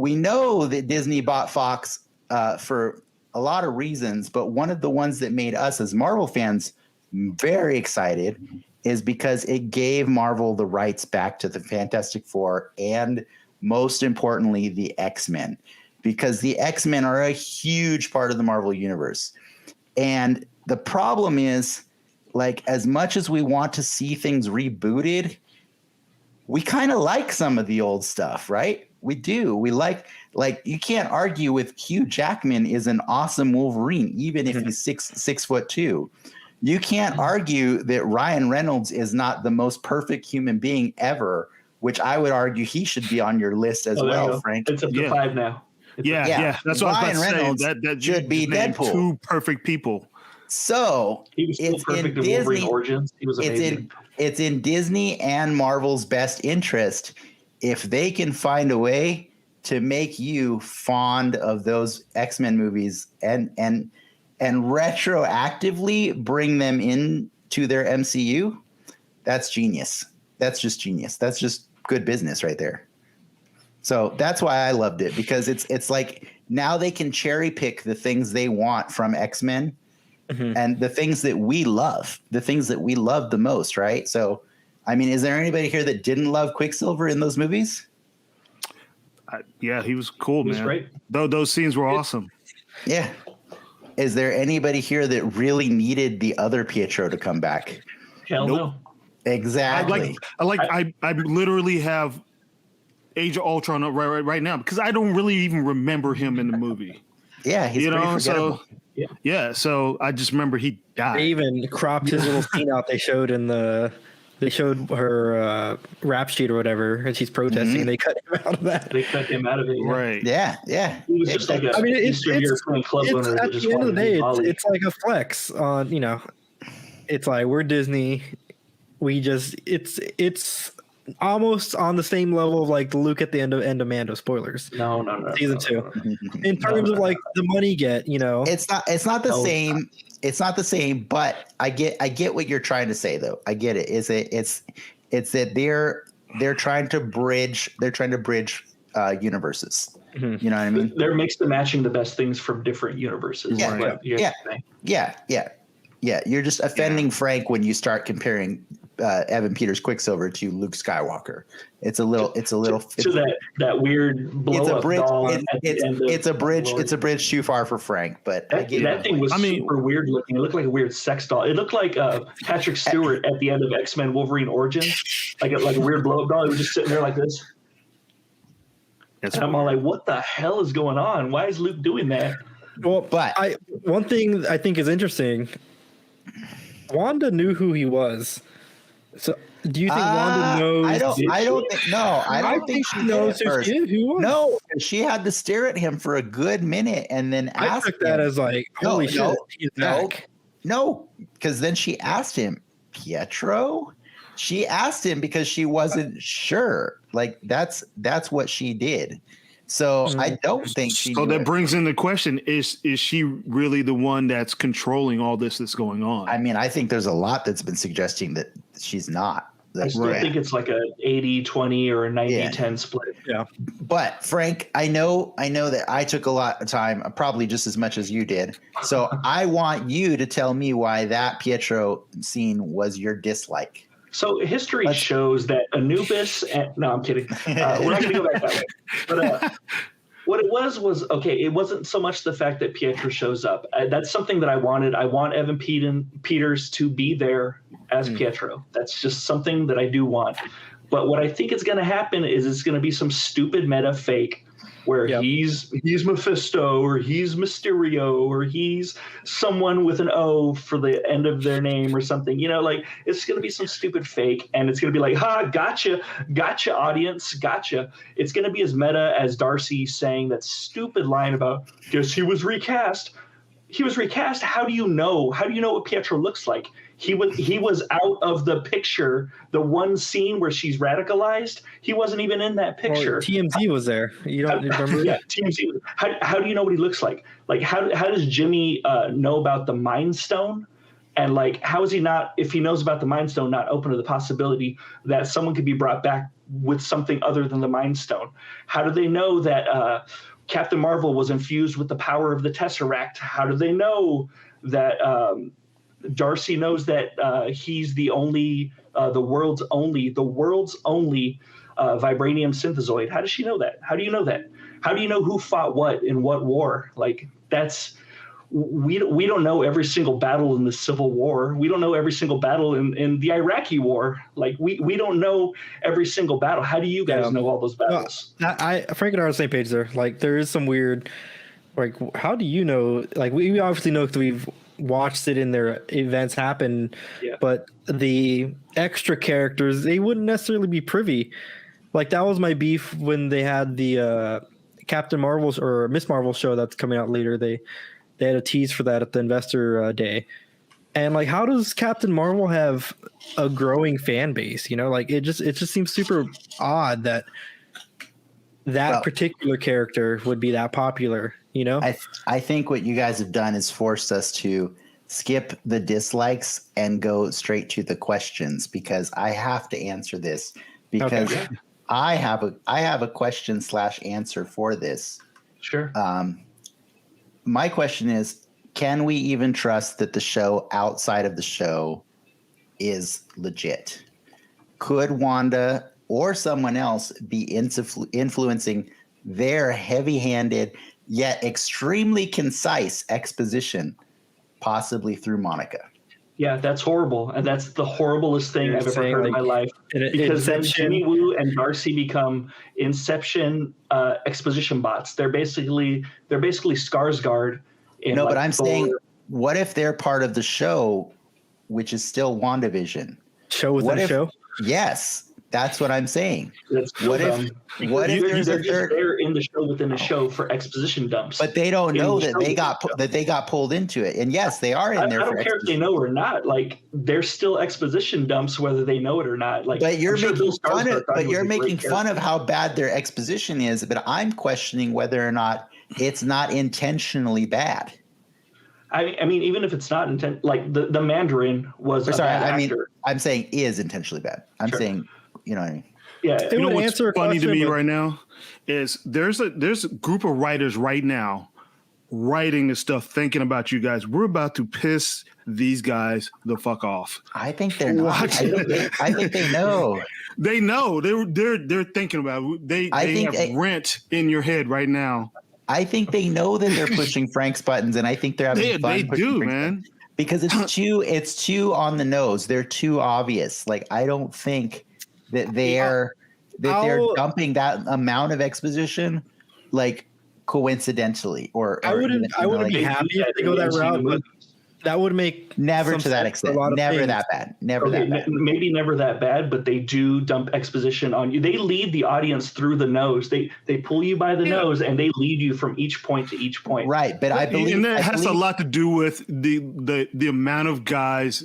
we know that Disney bought Fox for a lot of reasons, but one of the ones that made us as Marvel fans very excited is because it gave Marvel the rights back to the Fantastic Four and, most importantly, the X-Men, because the X-Men are a huge part of the Marvel universe. And the problem is, like, as much as we want to see things rebooted, we kind of like some of the old stuff, right? We do. We like you can't argue with Hugh Jackman is an awesome Wolverine, even if he's 6'2". You can't argue that Ryan Reynolds is not the most perfect human being ever, which I would argue he should be on your list as well, Frank. It's up to 5 now. Yeah. That's what Ryan I was about Reynolds to say. That should be Deadpool. 2 perfect people. So he was still perfect in Wolverine Origins. He was amazing. It's in Disney and Marvel's best interest if they can find a way to make you fond of those X-Men movies and retroactively bring them into their MCU. That's genius. That's just genius. That's just good business right there. So that's why I loved it, because it's like now they can cherry pick the things they want from X-Men and the things that we love, the most, right? So, I mean, is there anybody here that didn't love Quicksilver in those movies? Yeah, he was cool, man. Great. Those scenes were awesome. Yeah. Is there anybody here that really needed the other Pietro to come back? Hell no. Exactly. I literally have Age of Ultron up right now because I don't really even remember him in the movie. Yeah, he's pretty forgettable. So I just remember he died. They even cropped his little scene out. They showed her rap sheet or whatever, and she's protesting. And they cut him out of that. They cut him out of it. Right. Yeah. He was just like a Eastern European club owner. At the end of the day, it's like a flex on, it's like we're Disney. We just it's almost on the same level of like Luke at the end of Mando. Spoilers. No. Season 2. In terms of like the money It's not the same. It's not the same, but I get what you're trying to say though. I get it. It's that they're trying to bridge universes. You know what I mean? They're mixed and matching the best things from different universes. Yeah. You're just offending Frank when you start comparing Evan Peters' Quicksilver to Luke Skywalker. It's a little to that weird blow it's a up bridge. doll. It's a bridge. It's a bridge too far for Frank. But that thing was super weird looking. It looked like a weird sex doll. It looked like Patrick Stewart at the end of X-Men Wolverine Origins, like a weird blow up doll. He was just sitting there like this. And I'm all like, what the hell is going on? Why is Luke doing that? Well, one thing I think is interesting. Wanda knew who he was. So, do you think Wanda knows? I don't think she knows who he was. No, she had to stare at him for a good minute and then ask. I took that as like, holy shit, he's back. No, because then she asked him, Pietro. She asked him because she wasn't sure. Like that's what she did. So I don't think she. So that brings in the question: Is she really the one that's controlling all this that's going on? I mean, I think there's a lot that's been suggesting that she's not. I still think it's like a 80-20 or a 90-10 split. Yeah. But Frank, I know that I took a lot of time, probably just as much as you did. So I want you to tell me why that Pietro scene was your dislike. So history shows that Anubis no, I'm kidding. We're not going to go back that way. But what it was okay, it wasn't so much the fact that Pietro shows up. That's something that I wanted. I want Evan Peters to be there as Pietro. That's just something that I do want. But what I think is going to happen is it's going to be some stupid meta fake where he's Mephisto or he's Mysterio or he's someone with an O for the end of their name or something. Like it's going to be some stupid fake and it's going to be like, gotcha, audience, gotcha. It's going to be as meta as Darcy saying that stupid line about, guess he was recast. He was recast. How do you know? How do you know what Pietro looks like? He was out of the picture. The one scene where she's radicalized, he wasn't even in that picture. TMZ was there. You don't remember? Yeah, TMZ. How do you know what he looks like? Like how does Jimmy know about the Mind Stone? And like how is he not, if he knows about the Mind Stone, not open to the possibility that someone could be brought back with something other than the Mind Stone? How do they know that Captain Marvel was infused with the power of the Tesseract? How do they know that Darcy knows that he's the world's only vibranium synthezoid? How does she know that? How do you know that? How do you know who fought what in what war? Like, we don't know every single battle in the Civil War. We don't know every single battle in the Iraqi War. Like, we don't know every single battle. How do you guys know all those battles? Frank and I are on the same page there. Like, there is some weird, like, how do you know? Like, we obviously know because we've watched it in their events happen, but the extra characters, they wouldn't necessarily be privy. Like, that was my beef when they had the Captain Marvel's or Miss Marvel show that's coming out later. They had a tease for that at the investor day. And like, how does Captain Marvel have a growing fan base? You know, like it just seems super odd that particular character would be that popular, you know? I think what you guys have done is forced us to skip the dislikes and go straight to the questions, because I have to answer this, because I have a question / answer for this. Sure. My question is, can we even trust that the show outside of the show is legit? Could Wanda or someone else be influencing their heavy-handed yet extremely concise exposition, possibly through Monica? Yeah, that's horrible. And that's the horriblest thing I've ever heard in my life. Because then Jimmy Woo and Darcy become Inception exposition bots. They're basically Skarsgård. No, but I'm saying, what if they're part of the show, which is still WandaVision? Show within a show? Yes. That's what I'm saying. That's what if they're there in the show within a show for exposition dumps? But they don't know that they got pulled into it. And yes, they are in there. I don't care if they know or not. Like, they're still exposition dumps whether they know it or not. Like, but you're making fun of how bad their exposition is. But I'm questioning whether or not it's not intentionally bad. I mean, even if it's not like the Mandarin was. I'm saying is intentionally bad. I'm saying. You know what I mean? Yeah. You know what's funny to me right now is there's a group of writers right now writing this stuff, thinking about you guys. We're about to piss these guys the fuck off. I think they're not. I think they know. They know. They're thinking about it. They have rent in your head right now. I think they know that they're pushing Frank's buttons, and I think they're having fun. They do, man. Because it's too on the nose. They're too obvious. Like, I don't think that they're dumping that amount of exposition like coincidentally, or I wouldn't be happy if they go that route, but that would make never to that extent. Never that bad. Never that bad. Maybe never that bad, but they do dump exposition on you. They lead the audience through the nose. They pull you by the nose and they lead you from each point to each point. Right, but I believe that has a lot to do with the amount of guys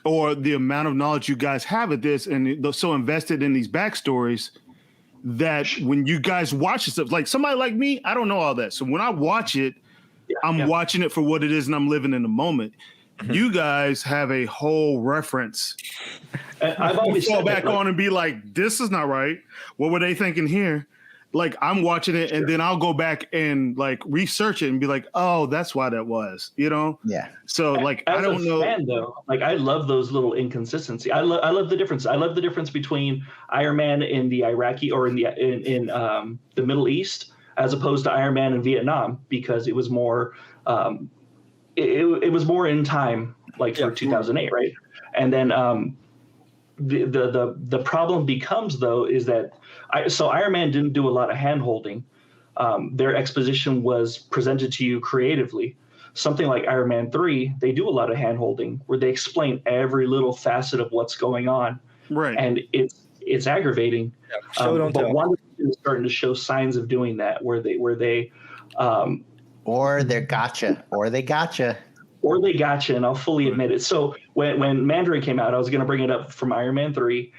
or the amount of knowledge you guys have at this, and they're so invested in these backstories that when you guys watch this stuff, like somebody like me, I don't know all that. So when I watch it, I'm watching it for what it is, and I'm living in the moment. Mm-hmm. You guys have a whole reference. I've always fall back on and be like, this is not right. What were they thinking here? Like, I'm watching it, and then I'll go back and like research it and be like, oh, that's why that was, you know? Yeah. So like, I don't know. Fan, though, like, I love those little inconsistencies. I love the difference. I love the difference between Iron Man in the Iraqi or in the Middle East as opposed to Iron Man in Vietnam, because it was more, it was more in time, like for 2008, right? And then the problem becomes, though, is that Iron Man didn't do a lot of hand-holding. Their exposition was presented to you creatively. Something like Iron Man 3, they do a lot of hand-holding where they explain every little facet of what's going on. Right. And it's aggravating. Yeah, but WandaVision is starting to show signs of doing that, where they or they gotcha. Or they gotcha, and I'll fully admit it. So when Mandarin came out, I was going to bring it up from Iron Man 3.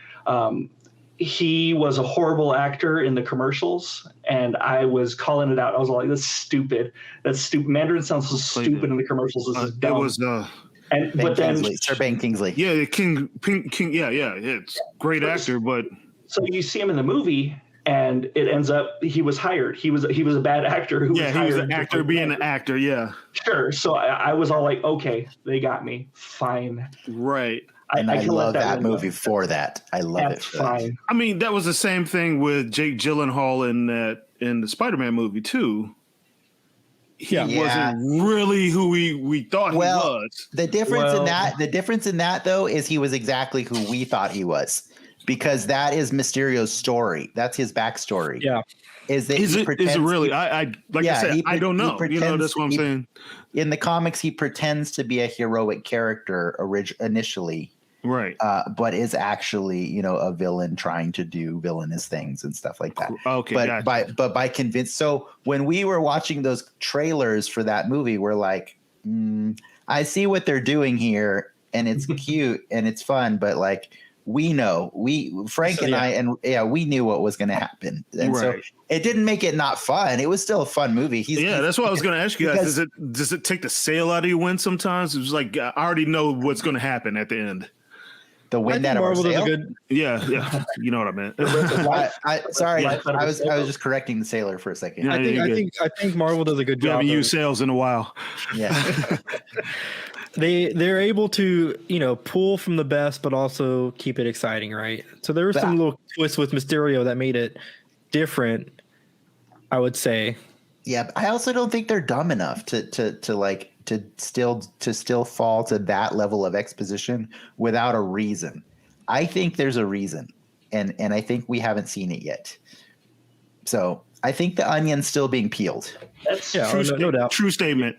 He was a horrible actor in the commercials, and I was calling it out. I was like, "That's stupid. That's stupid. Mandarin sounds so stupid in the commercials. This is dumb." It was Sir Ben Kingsley. Yeah, King. Yeah, it's great actor, but So you see him in the movie, and it ends up he was hired. He was a bad actor who was he hired was an actor being an actor. Yeah, sure. So I was all like, okay, they got me. Fine. right. And I can love let that one movie go. for that. I love That's it for fine. that. I mean, that was the same thing with Jake Gyllenhaal in the Spider-Man movie too. He wasn't really who we thought he was. The difference in that though is he was exactly who we thought he was, because that is Mysterio's story. That's his backstory. Yeah. Is it really? I said, I don't know. That's what I'm saying. In the comics, he pretends to be a heroic character initially, right? But is actually, a villain trying to do villainous things and stuff like that. Okay, but gotcha. by convinced. So when we were watching those trailers for that movie, we're like, I see what they're doing here, and it's cute and it's fun, but like. We know Frank and I we knew what was going to happen, and so it didn't make it not fun. It was still a fun movie. That's what I was going to ask you guys. Does it take the sale out of you when sometimes it's like I already know what's going to happen at the end? The wind out of our sail. Yeah, you know what I meant. Sorry, I was just correcting the sailor for a second. I think Marvel does a good job. We haven't used sales in a while. Yeah. They're able to, pull from the best, but also keep it exciting, right? So there were some little twists with Mysterio that made it different, I would say. Yeah, I also don't think they're dumb enough to still fall to that level of exposition without a reason. I think there's a reason, and I think we haven't seen it yet. So I think the onion's still being peeled. That's no doubt. True statement.